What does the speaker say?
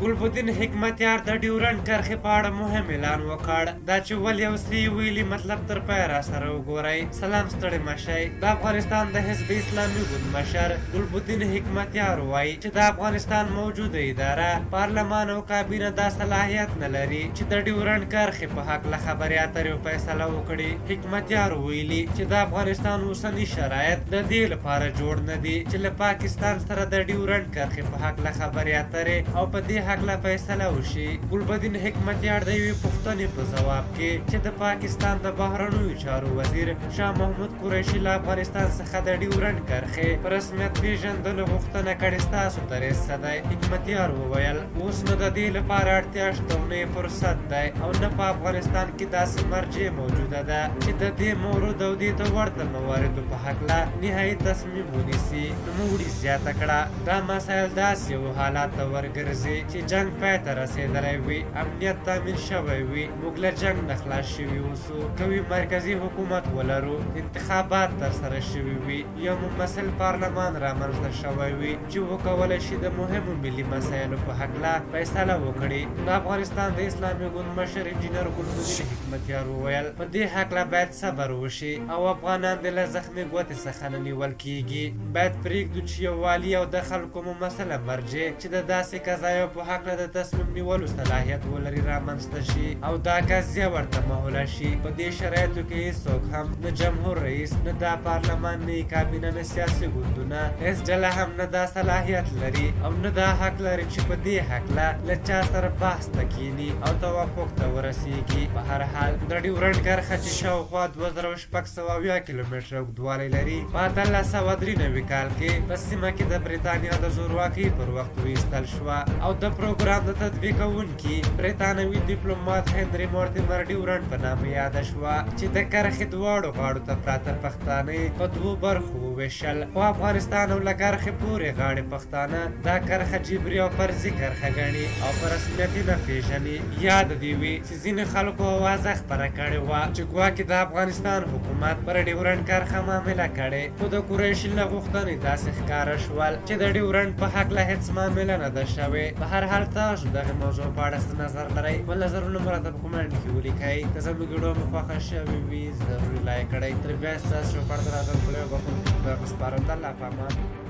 ګلبدین حکمتیار د ډیورنډ کرښې په اړه مهم اعلان وکړ. دا چې ولې او څه ویلي مطلب تر پایه راسره وګورئ. سلام ستړي مه شئ. د افغانستان د حزب اسلامي ګوند مشر ګلبدین حکمتیار وایي چې د افغانستان موجوده اداره پارلمان او کابینه دا صلاحیت نه لري چې د ډیورنډ کرښې په هکله خبرې اترې او فیصله وکړي. حکمتیار ویلي چې د افغانستان اوسني شرایط د دې لپاره جوړ نه دي چې له پاکستان سره د ډیورنډ کرښې په هکله خبرې اترې او په دې هکله فیصله وشي. ګلبدین حکمتیار د یوې پوښتنې په ځواب کې چې د پاکستان د بهرنیو چارو وزیر شاه محمود قریشي له افغانستان څخه د ډیورنډ کرښې په رسمیت پیژندلو غوښتنه کړې ستاسو دریځ څه دی؟ حکمتیار وویل اوس نو د دې لپاره اړتیا شته او نه فرصت دی او نه په افغانستان کې داسې مرجع موجوده ده چې د دې مورد او دې ته ورته مواردو په هکله نهایي تصمیم ونیسي. نوموړي زیاته کړه دا مسایل داسې یو حالات ته ورګرځي چې جنګ پای ته رسېدلی وي، امنیت تامین شوی وي، موږ له جنګ نه خلاص شوي اوسو، کوي مرکزي حکومت ولرو، انتخابات ترسره شوي وي، یو ممثل پارلمان رامنځته شوی وي چې وکولی شي د مهمو ملي مسایلو په هکله فیصله وکړي. د افغانستان د اسلامي ګوند مشر انجینر ګلبدین حکمتیار وویل په دې هکله باید صبر وشي او افغانان د له زخمي ګوتې څخه نه نیول کیږي. باید پرېږدو چې یووالي او د خلکو ممثله مرجع چې د داسې قضایو په هکله د تصمیم نیولو صلاحیت ولري رامنځته شي او دا قضیه ورته مهوله شي. په دې شرایطو کې هیڅوک هم نه جمهور رئیس، نه دا پارلمان، نه کابینه، نه سیاسي ګوندونه هیڅ ډله هم نه دا صلاحیت لري او نه دا حق لري چې په دې هکله له چا سره بحث ته کیني او توافق ته ورسیږي. په هر حال د ډیورنډ کرښه چې شاوخوا 2670 کیلومتره اوږدوالی لري په 1893 کال کې په سیمه کې د برېټانیا د زورواکۍ پر وخت ویستل شوه او د پروګرام د تطبیقونکي برېټانوي ډیپلومات هنري مورټیمر ډیورنډ په نامه یاده شوه چې د کرښې دواړو غاړو ته پراته پښتانه په دوو برخو وویشل. خو افغانستان او له کرښې پورې غاړې پښتانه دا کرښه جبري او فرضي کرښه ګڼي او په رسمیت یې نه پېژني. یاد دې وي چې ځینې خلکو اوازه خپره کړې وه چې ګواکې د افغانستان حکومت پر ډیورنډ کرښه معامله کړې، خو د قریشي له غوښتنې داسې ښکاره شول چې د ډیورنډ په هکله هېڅ معامله نه ده شوې. په هر حال تاسو دغې موضوع په اړه څه نظر لرئ؟ خپل نظرونه مو راته په کومنټ کې ولیکئ. که زموږ ویډیو مو خوښه شوې وي ضروري لایک کړئ. تر بیا ستاسو شوپړ ته راځم کړی او بخښنه درڅخه سپارم. د الله په امان.